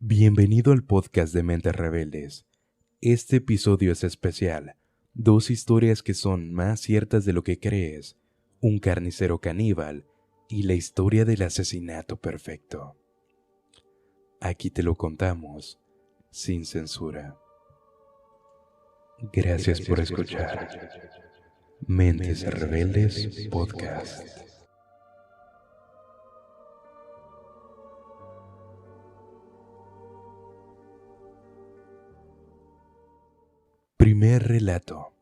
Bienvenido al podcast de Mentes Rebeldes. Este episodio es especial. 2 historias que son más ciertas de lo que crees. Un carnicero caníbal y la historia del asesinato perfecto. Aquí te lo contamos, sin censura. Gracias por escuchar. Mentes Rebeldes Podcast. Primer relato.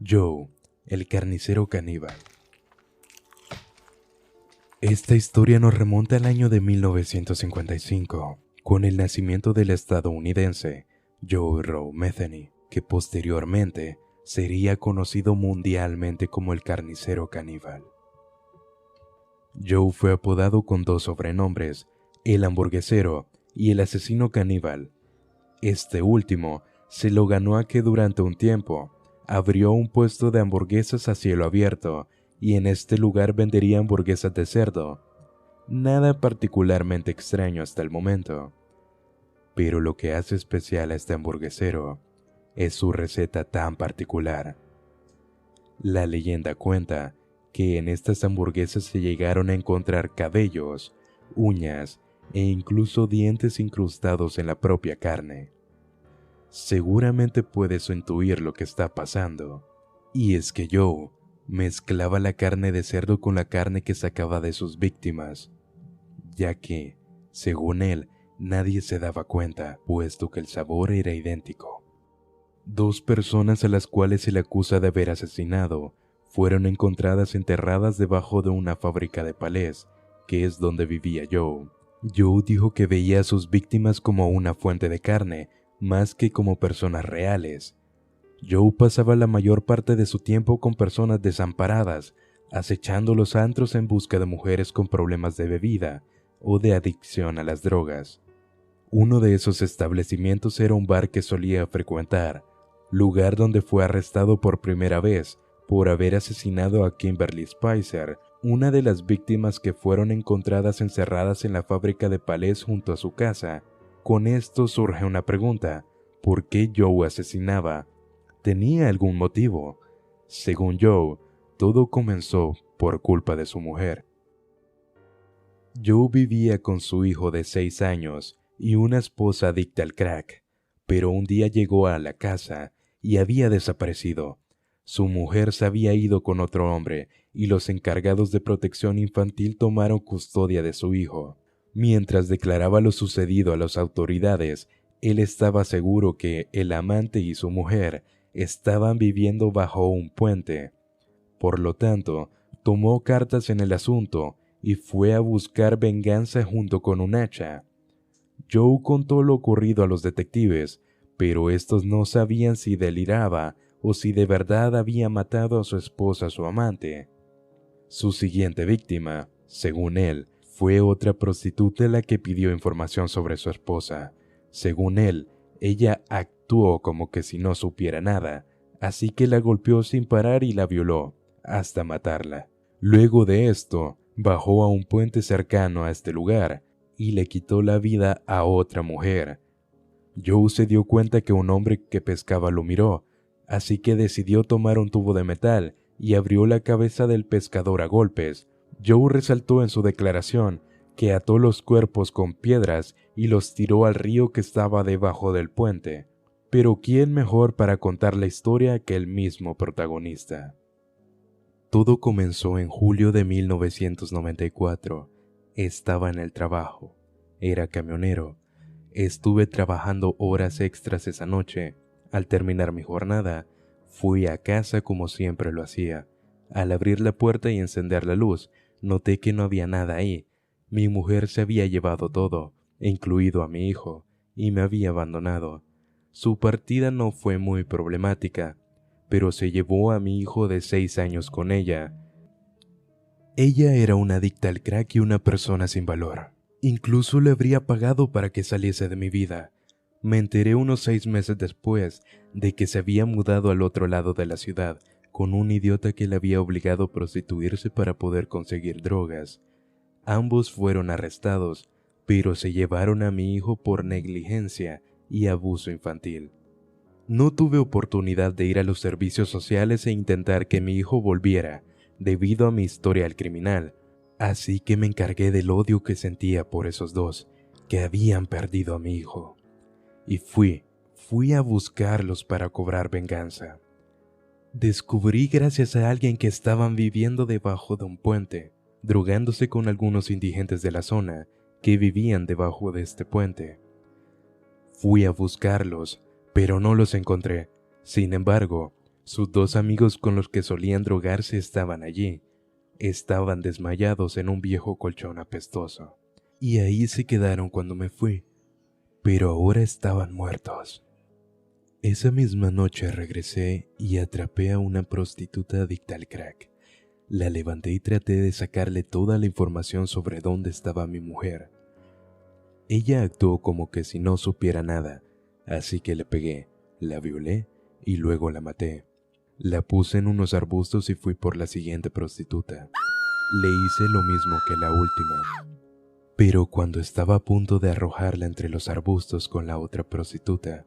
Joe, el carnicero caníbal. Esta historia nos remonta al año de 1955, con el nacimiento del estadounidense Joe Roe Metheny, que posteriormente sería conocido mundialmente como el carnicero caníbal. Joe fue apodado con 2 sobrenombres, el hamburguesero y el asesino caníbal. Este último se lo ganó a que durante un tiempo abrió un puesto de hamburguesas a cielo abierto y en este lugar vendería hamburguesas de cerdo. Nada particularmente extraño hasta el momento. Pero lo que hace especial a este hamburguesero es su receta tan particular. La leyenda cuenta que en estas hamburguesas se llegaron a encontrar cabellos, uñas e incluso dientes incrustados en la propia carne. Seguramente puedes intuir lo que está pasando, y es que Joe mezclaba la carne de cerdo con la carne que sacaba de sus víctimas, ya que, según él, nadie se daba cuenta, puesto que el sabor era idéntico. 2 personas a las cuales se le acusa de haber asesinado fueron encontradas enterradas debajo de una fábrica de palés, que es donde vivía Joe. Joe dijo que veía a sus víctimas como una fuente de carne, más que como personas reales. Joe pasaba la mayor parte de su tiempo con personas desamparadas, acechando los antros en busca de mujeres con problemas de bebida o de adicción a las drogas. Uno de esos establecimientos era un bar que solía frecuentar, lugar donde fue arrestado por primera vez por haber asesinado a Kimberly Spicer, una de las víctimas que fueron encontradas encerradas en la fábrica de palés junto a su casa. Con esto surge una pregunta: ¿por qué Joe asesinaba? ¿Tenía algún motivo? Según Joe, todo comenzó por culpa de su mujer. Joe vivía con su hijo de 6 años y una esposa adicta al crack, pero un día llegó a la casa y había desaparecido. Su mujer se había ido con otro hombre y los encargados de protección infantil tomaron custodia de su hijo. Mientras declaraba lo sucedido a las autoridades, él estaba seguro que el amante y su mujer estaban viviendo bajo un puente. Por lo tanto, tomó cartas en el asunto y fue a buscar venganza junto con un hacha. Joe contó lo ocurrido a los detectives, pero estos no sabían si deliraba o si de verdad había matado a su esposa o su amante. Su siguiente víctima, según él, fue otra prostituta la que pidió información sobre su esposa. Según él, ella actuó como que si no supiera nada, así que la golpeó sin parar y la violó, hasta matarla. Luego de esto, bajó a un puente cercano a este lugar y le quitó la vida a otra mujer. Joe se dio cuenta que un hombre que pescaba lo miró, así que decidió tomar un tubo de metal y abrió la cabeza del pescador a golpes. Joe resaltó en su declaración que ató los cuerpos con piedras y los tiró al río que estaba debajo del puente. Pero ¿quién mejor para contar la historia que el mismo protagonista? Todo comenzó en julio de 1994. Estaba en el trabajo. Era camionero. Estuve trabajando horas extras esa noche. Al terminar mi jornada, fui a casa como siempre lo hacía. Al abrir la puerta y encender la luz, noté que no había nada ahí. Mi mujer se había llevado todo, incluido a mi hijo, y me había abandonado. Su partida no fue muy problemática, pero se llevó a mi hijo de 6 años con ella. Ella era una adicta al crack y una persona sin valor. Incluso le habría pagado para que saliese de mi vida. Me enteré unos 6 meses después de que se había mudado al otro lado de la ciudad, con un idiota que le había obligado a prostituirse para poder conseguir drogas. Ambos fueron arrestados, pero se llevaron a mi hijo por negligencia y abuso infantil. No tuve oportunidad de ir a los servicios sociales e intentar que mi hijo volviera, debido a mi historial criminal, así que me encargué del odio que sentía por esos dos, que habían perdido a mi hijo. Y fui a buscarlos para cobrar venganza. Descubrí gracias a alguien que estaban viviendo debajo de un puente, drogándose con algunos indigentes de la zona que vivían debajo de este puente. Fui a buscarlos, pero no los encontré. Sin embargo, sus dos amigos con los que solían drogarse estaban allí. Estaban desmayados en un viejo colchón apestoso. Y ahí se quedaron cuando me fui, pero ahora estaban muertos. Esa misma noche regresé y atrapé a una prostituta adicta al crack. La levanté y traté de sacarle toda la información sobre dónde estaba mi mujer. Ella actuó como que si no supiera nada, así que le pegué, la violé y luego la maté. La puse en unos arbustos y fui por la siguiente prostituta. Le hice lo mismo que la última. Pero cuando estaba a punto de arrojarla entre los arbustos con la otra prostituta,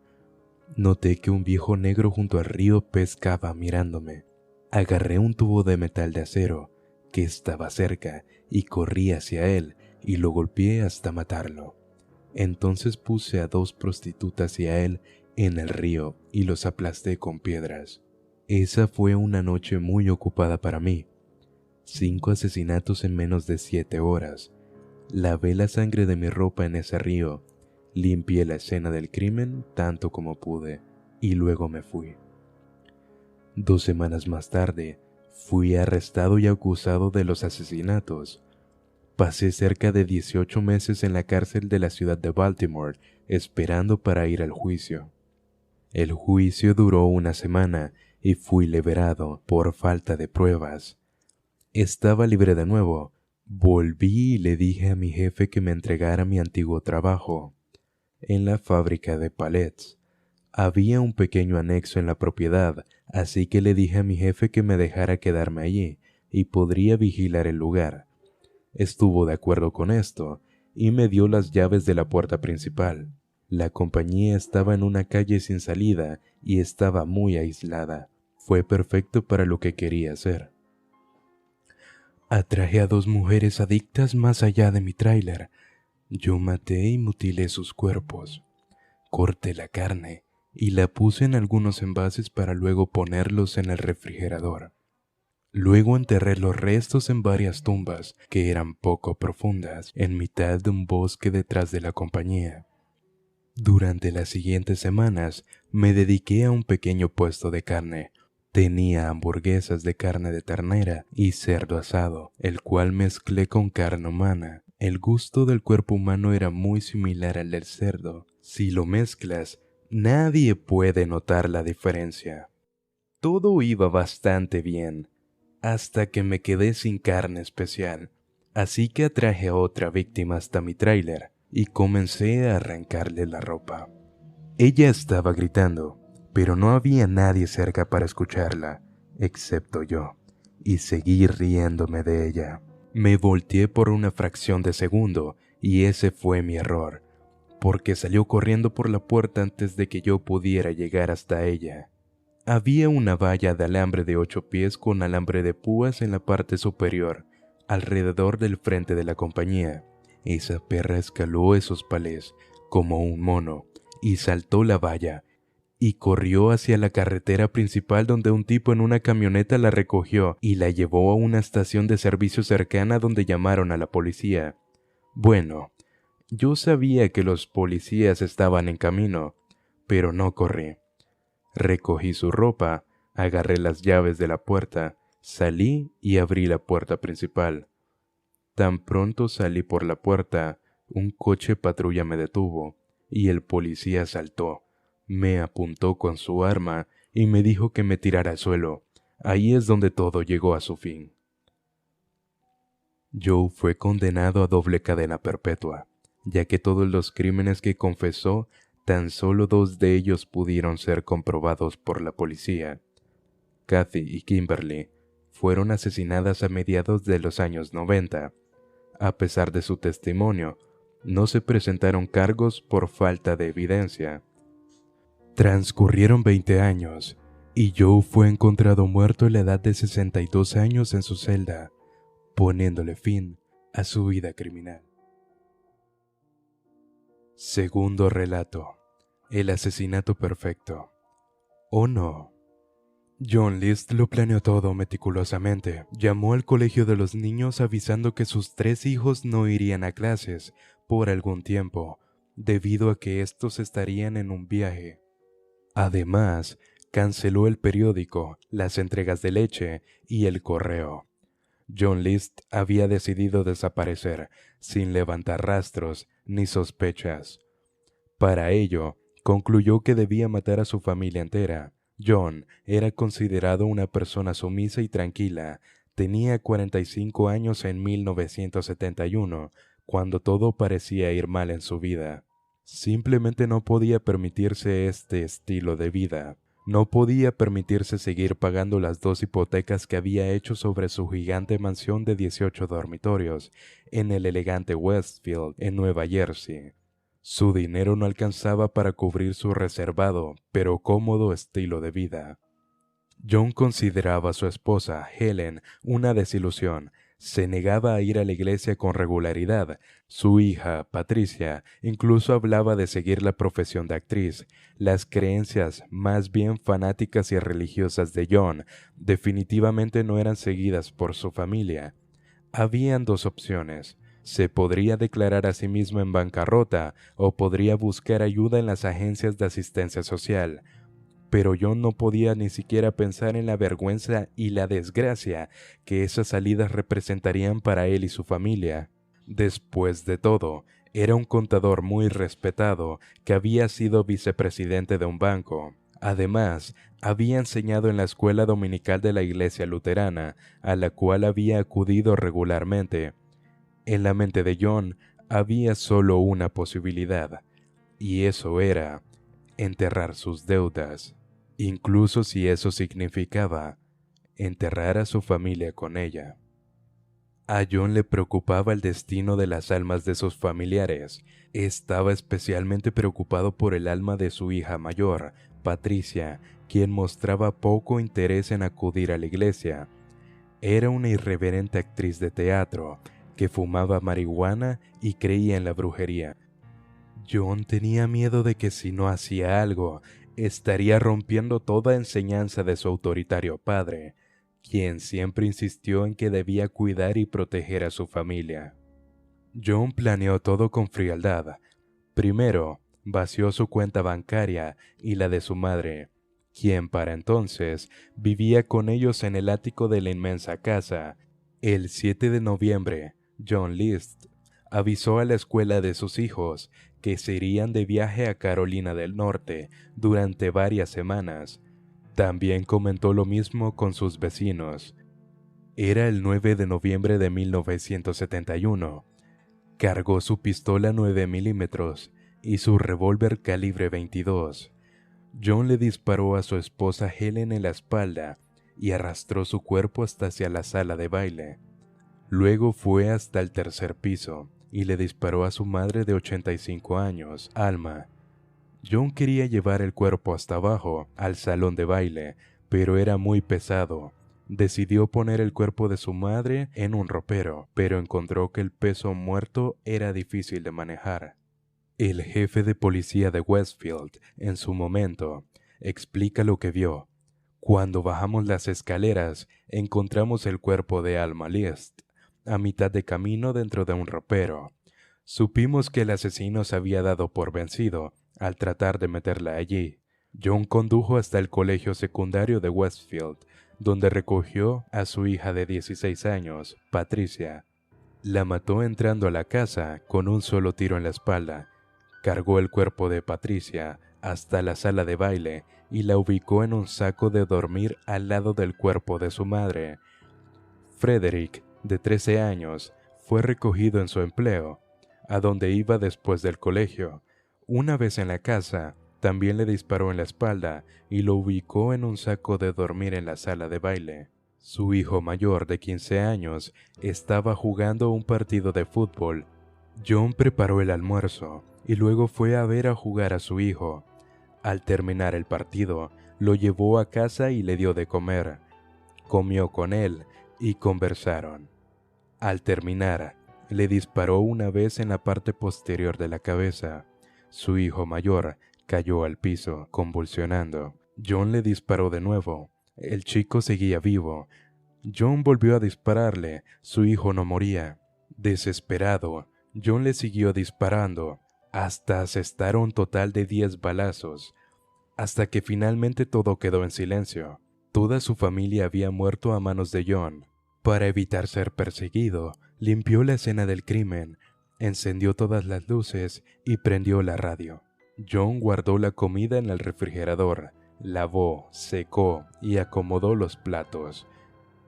noté que un viejo negro junto al río pescaba mirándome. Agarré un tubo de metal de acero que estaba cerca y corrí hacia él y lo golpeé hasta matarlo. Entonces puse a dos prostitutas y a él en el río y los aplasté con piedras. Esa fue una noche muy ocupada para mí. 5 asesinatos en menos de 7 horas. Lavé la sangre de mi ropa en ese río, limpié la escena del crimen tanto como pude y luego me fui. 2 semanas más tarde, fui arrestado y acusado de los asesinatos. Pasé cerca de 18 meses en la cárcel de la ciudad de Baltimore esperando para ir al juicio. El juicio duró 1 semana y fui liberado por falta de pruebas. Estaba libre de nuevo. Volví y le dije a mi jefe que me entregara mi antiguo trabajo. En la fábrica de palets. Había un pequeño anexo en la propiedad, así que le dije a mi jefe que me dejara quedarme allí y podría vigilar el lugar. Estuvo de acuerdo con esto y me dio las llaves de la puerta principal. La compañía estaba en una calle sin salida y estaba muy aislada. Fue perfecto para lo que quería hacer. Atraje a 2 mujeres adictas más allá de mi tráiler. Yo maté y mutilé sus cuerpos. Corté la carne y la puse en algunos envases para luego ponerlos en el refrigerador. Luego enterré los restos en varias tumbas que eran poco profundas en mitad de un bosque detrás de la compañía. Durante las siguientes semanas me dediqué a un pequeño puesto de carne. Tenía hamburguesas de carne de ternera y cerdo asado, el cual mezclé con carne humana. El gusto del cuerpo humano era muy similar al del cerdo. Si lo mezclas, nadie puede notar la diferencia. Todo iba bastante bien, hasta que me quedé sin carne especial. Así que atraje a otra víctima hasta mi tráiler y comencé a arrancarle la ropa. Ella estaba gritando, pero no había nadie cerca para escucharla, excepto yo, y seguí riéndome de ella. Me volteé por una fracción de segundo y ese fue mi error, porque salió corriendo por la puerta antes de que yo pudiera llegar hasta ella. Había una valla de alambre de 8 pies con alambre de púas en la parte superior, alrededor del frente de la compañía. Esa perra escaló esos palés como un mono y saltó la valla y corrió hacia la carretera principal donde un tipo en una camioneta la recogió y la llevó a una estación de servicio cercana donde llamaron a la policía. Bueno, yo sabía que los policías estaban en camino, pero no corrí. Recogí su ropa, agarré las llaves de la puerta, salí y abrí la puerta principal. Tan pronto salí por la puerta, un coche patrulla me detuvo y el policía saltó. Me apuntó con su arma y me dijo que me tirara al suelo. Ahí es donde todo llegó a su fin. Joe fue condenado a doble cadena perpetua, ya que todos los crímenes que confesó, tan solo 2 de ellos pudieron ser comprobados por la policía. Kathy y Kimberly fueron asesinadas a mediados de los años 90. A pesar de su testimonio, No se presentaron cargos por falta de evidencia. Transcurrieron 20 años y Joe fue encontrado muerto a la edad de 62 años en su celda, poniéndole fin a su vida criminal. Segundo relato: el asesinato perfecto. ¿O no? John List lo planeó todo meticulosamente. Llamó al colegio de los niños avisando que sus 3 hijos no irían a clases por algún tiempo, debido a que estos estarían en un viaje. Además, canceló el periódico, las entregas de leche y el correo. John List había decidido desaparecer, sin levantar rastros ni sospechas. Para ello, concluyó que debía matar a su familia entera. John era considerado una persona sumisa y tranquila. Tenía 45 años en 1971, cuando todo parecía ir mal en su vida. Simplemente no podía permitirse este estilo de vida. No podía permitirse seguir pagando las 2 hipotecas que había hecho sobre su gigante mansión de 18 dormitorios en el elegante Westfield, en Nueva Jersey. Su dinero no alcanzaba para cubrir su reservado, pero cómodo estilo de vida. John consideraba a su esposa, Helen, una desilusión. Se negaba a ir a la iglesia con regularidad. Su hija, Patricia, incluso hablaba de seguir la profesión de actriz. Las creencias, más bien fanáticas y religiosas de John, definitivamente no eran seguidas por su familia. Habían 2 opciones. Se podría declarar a sí mismo en bancarrota o podría buscar ayuda en las agencias de asistencia social. Pero John no podía ni siquiera pensar en la vergüenza y la desgracia que esas salidas representarían para él y su familia. Después de todo, era un contador muy respetado que había sido vicepresidente de un banco. Además, había enseñado en la escuela dominical de la iglesia luterana, a la cual había acudido regularmente. En la mente de John había solo una posibilidad, y eso era enterrar sus deudas, incluso si eso significaba enterrar a su familia con ella. A John le preocupaba el destino de las almas de sus familiares. Estaba especialmente preocupado por el alma de su hija mayor, Patricia, quien mostraba poco interés en acudir a la iglesia. Era una irreverente actriz de teatro que fumaba marihuana y creía en la brujería. John tenía miedo de que si no hacía algo, estaría rompiendo toda enseñanza de su autoritario padre, quien siempre insistió en que debía cuidar y proteger a su familia. John planeó todo con frialdad. Primero, vació su cuenta bancaria y la de su madre, quien para entonces vivía con ellos en el ático de la inmensa casa. El 7 de noviembre, John List avisó a la escuela de sus hijos que se irían de viaje a Carolina del Norte durante varias semanas. También comentó lo mismo con sus vecinos. Era el 9 de noviembre de 1971. Cargó su pistola 9 milímetros y su revólver calibre 22. John le disparó a su esposa Helen en la espalda y arrastró su cuerpo hasta hacia la sala de baile. Luego fue hasta el 3er piso y le disparó a su madre de 85 años, Alma. John quería llevar el cuerpo hasta abajo, al salón de baile, pero era muy pesado. Decidió poner el cuerpo de su madre en un ropero, pero encontró que el peso muerto era difícil de manejar. El jefe de policía de Westfield, en su momento, explica lo que vio. Cuando bajamos las escaleras, encontramos el cuerpo de Alma List, a mitad de camino dentro de un ropero. Supimos que el asesino se había dado por vencido al tratar de meterla allí. John condujo hasta el colegio secundario de Westfield, donde recogió a su hija de 16 años, Patricia. La mató entrando a la casa con un solo tiro en la espalda. Cargó el cuerpo de Patricia hasta la sala de baile y la ubicó en un saco de dormir al lado del cuerpo de su madre. Frederick, de 13 años, fue recogido en su empleo, a donde iba después del colegio. Una vez en la casa, también le disparó en la espalda y lo ubicó en un saco de dormir en la sala de baile. Su hijo mayor, de 15 años, estaba jugando un partido de fútbol. John preparó el almuerzo y luego fue a ver a jugar a su hijo. Al terminar el partido, lo llevó a casa y le dio de comer. Comió con él y conversaron. Al terminar, le disparó una vez en la parte posterior de la cabeza. Su hijo mayor cayó al piso, convulsionando. John le disparó de nuevo. El chico seguía vivo. John volvió a dispararle. Su hijo no moría. Desesperado, John le siguió disparando, hasta asestar un total de 10 balazos, hasta que finalmente todo quedó en silencio. Toda su familia había muerto a manos de John. Para evitar ser perseguido, limpió la escena del crimen, encendió todas las luces y prendió la radio. John guardó la comida en el refrigerador, lavó, secó y acomodó los platos.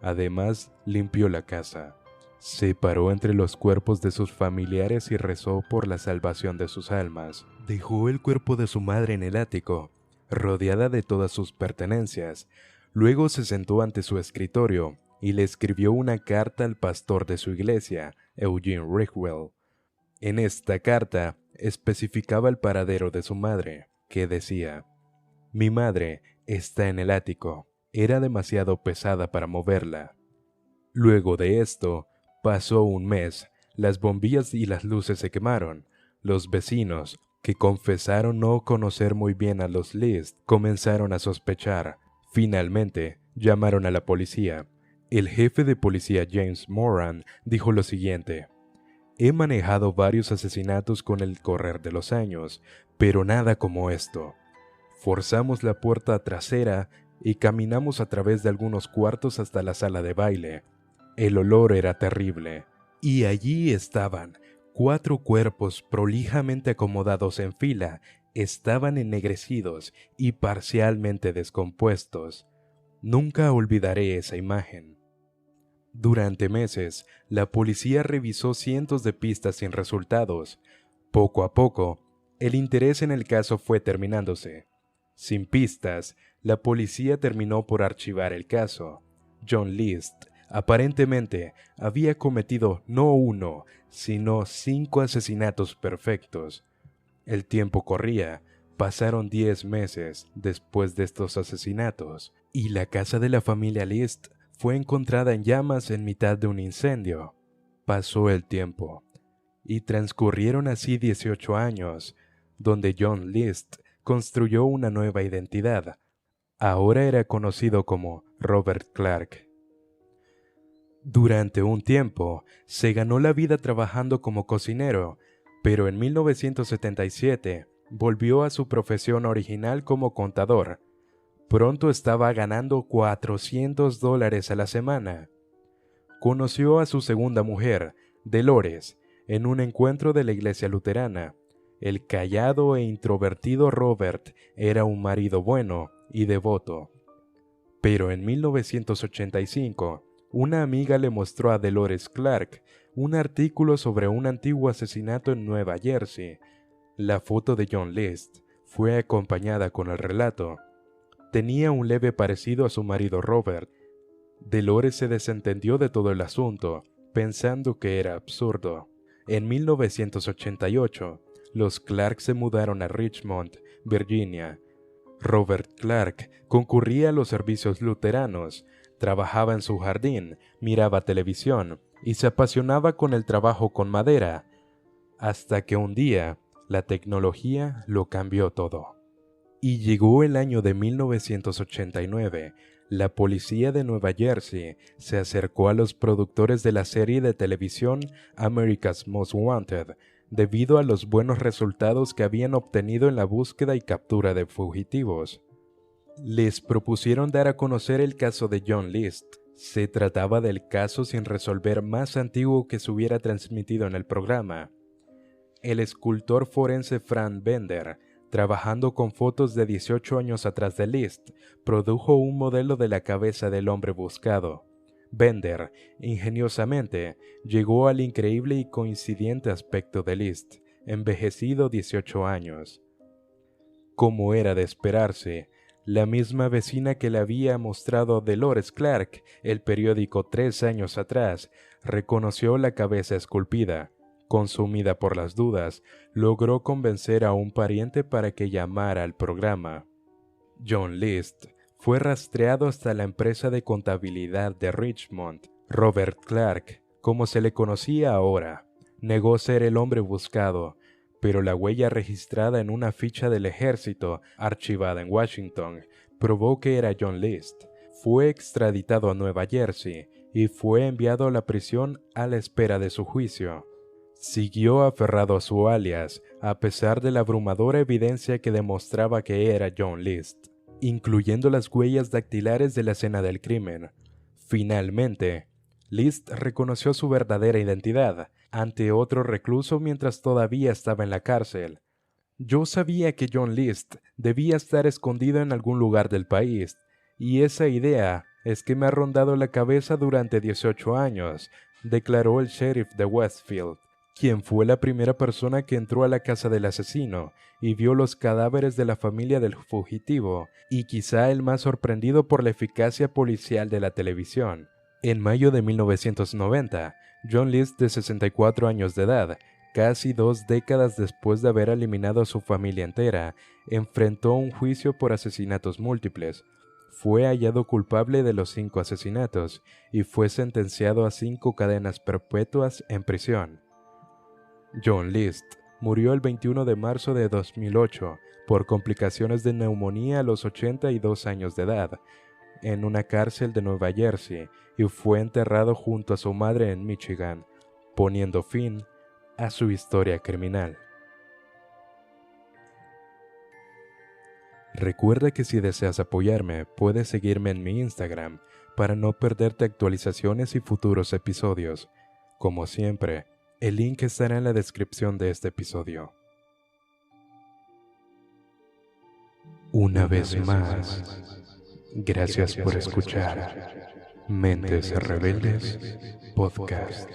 Además, limpió la casa. Se paró entre los cuerpos de sus familiares y rezó por la salvación de sus almas. Dejó el cuerpo de su madre en el ático, rodeada de todas sus pertenencias. Luego se sentó ante su escritorio y le escribió una carta al pastor de su iglesia, Eugene Rickwell. En esta carta especificaba el paradero de su madre, que decía: «Mi madre está en el ático. Era demasiado pesada para moverla». Luego de esto, pasó un mes, las bombillas y las luces se quemaron. Los vecinos, que confesaron no conocer muy bien a los List, comenzaron a sospechar. Finalmente, llamaron a la policía. El jefe de policía James Moran dijo lo siguiente: «He manejado varios asesinatos con el correr de los años, pero nada como esto. Forzamos la puerta trasera y caminamos a través de algunos cuartos hasta la sala de baile. El olor era terrible, y allí estaban, 4 cuerpos prolijamente acomodados en fila, estaban ennegrecidos y parcialmente descompuestos. Nunca olvidaré esa imagen». Durante meses, la policía revisó cientos de pistas sin resultados. Poco a poco, el interés en el caso fue terminándose. Sin pistas, la policía terminó por archivar el caso. John List aparentemente había cometido no 1, sino 5 asesinatos perfectos. El tiempo corría, pasaron 10 meses después de estos asesinatos, y la casa de la familia List fue encontrada en llamas en mitad de un incendio. Pasó el tiempo, y transcurrieron así 18 años, donde John List construyó una nueva identidad. Ahora era conocido como Robert Clark. Durante un tiempo, se ganó la vida trabajando como cocinero, pero en 1977 volvió a su profesión original como contador. Pronto estaba ganando $400 a la semana. Conoció a su segunda mujer, Dolores, en un encuentro de la iglesia luterana. El callado e introvertido Robert era un marido bueno y devoto. Pero en 1985, una amiga le mostró a Dolores Clark un artículo sobre un antiguo asesinato en Nueva Jersey. La foto de John List fue acompañada con el relato. Tenía un leve parecido a su marido Robert. Dolores se desentendió de todo el asunto, pensando que era absurdo. En 1988, los Clark se mudaron a Richmond, Virginia. Robert Clark concurría a los servicios luteranos, trabajaba en su jardín, miraba televisión y se apasionaba con el trabajo con madera, hasta que un día la tecnología lo cambió todo. Y llegó el año de 1989. La policía de Nueva Jersey se acercó a los productores de la serie de televisión America's Most Wanted, debido a los buenos resultados que habían obtenido en la búsqueda y captura de fugitivos. Les propusieron dar a conocer el caso de John List. Se trataba del caso sin resolver más antiguo que se hubiera transmitido en el programa. El escultor forense Frank Bender, trabajando con fotos de 18 años atrás de List, produjo un modelo de la cabeza del hombre buscado. Bender, ingeniosamente, llegó al increíble y coincidente aspecto de List, envejecido 18 años. Como era de esperarse, la misma vecina que le había mostrado a Dolores Clark el periódico 3 años atrás, reconoció la cabeza esculpida, Consumida por las dudas, logró convencer a un pariente para que llamara al programa. John List fue rastreado hasta la empresa de contabilidad de Richmond. Robert Clark, como se le conocía ahora, negó ser el hombre buscado, pero la huella registrada en una ficha del ejército, archivada en Washington, probó que era John List. Fue extraditado a Nueva Jersey y fue enviado a la prisión a la espera de su juicio. Siguió aferrado a su alias, a pesar de la abrumadora evidencia que demostraba que era John List, incluyendo las huellas dactilares de la escena del crimen. Finalmente, List reconoció su verdadera identidad ante otro recluso mientras todavía estaba en la cárcel. Yo sabía que John List debía estar escondido en algún lugar del país, y esa idea es que me ha rondado la cabeza durante 18 años, declaró el sheriff de Westfield, quien fue la primera persona que entró a la casa del asesino y vio los cadáveres de la familia del fugitivo, y quizá el más sorprendido por la eficacia policial de la televisión. En mayo de 1990, John List, de 64 años de edad, casi 2 décadas después de haber eliminado a su familia entera, enfrentó un juicio por asesinatos múltiples. Fue hallado culpable de los 5 asesinatos y fue sentenciado a 5 cadenas perpetuas en prisión. John List murió el 21 de marzo de 2008 por complicaciones de neumonía a los 82 años de edad, en una cárcel de Nueva Jersey, y fue enterrado junto a su madre en Michigan, poniendo fin a su historia criminal. Recuerda que si deseas apoyarme, puedes seguirme en mi Instagram para no perderte actualizaciones y futuros episodios. Como siempre, el link estará en la descripción de este episodio. Una vez más, gracias por escuchar Mentes Rebeldes Podcast.